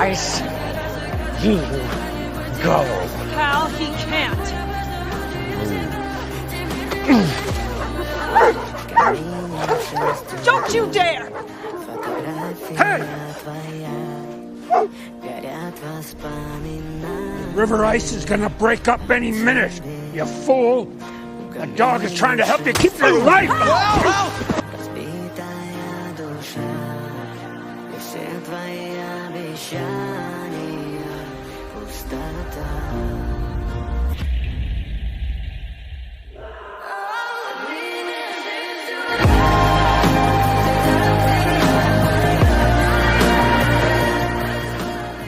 Ice, you go. Pal, he can't. Don't you dare! Hey! River ice is gonna break up any minute, you fool! The dog is trying to help you keep your life! Все твои обещания, пустота.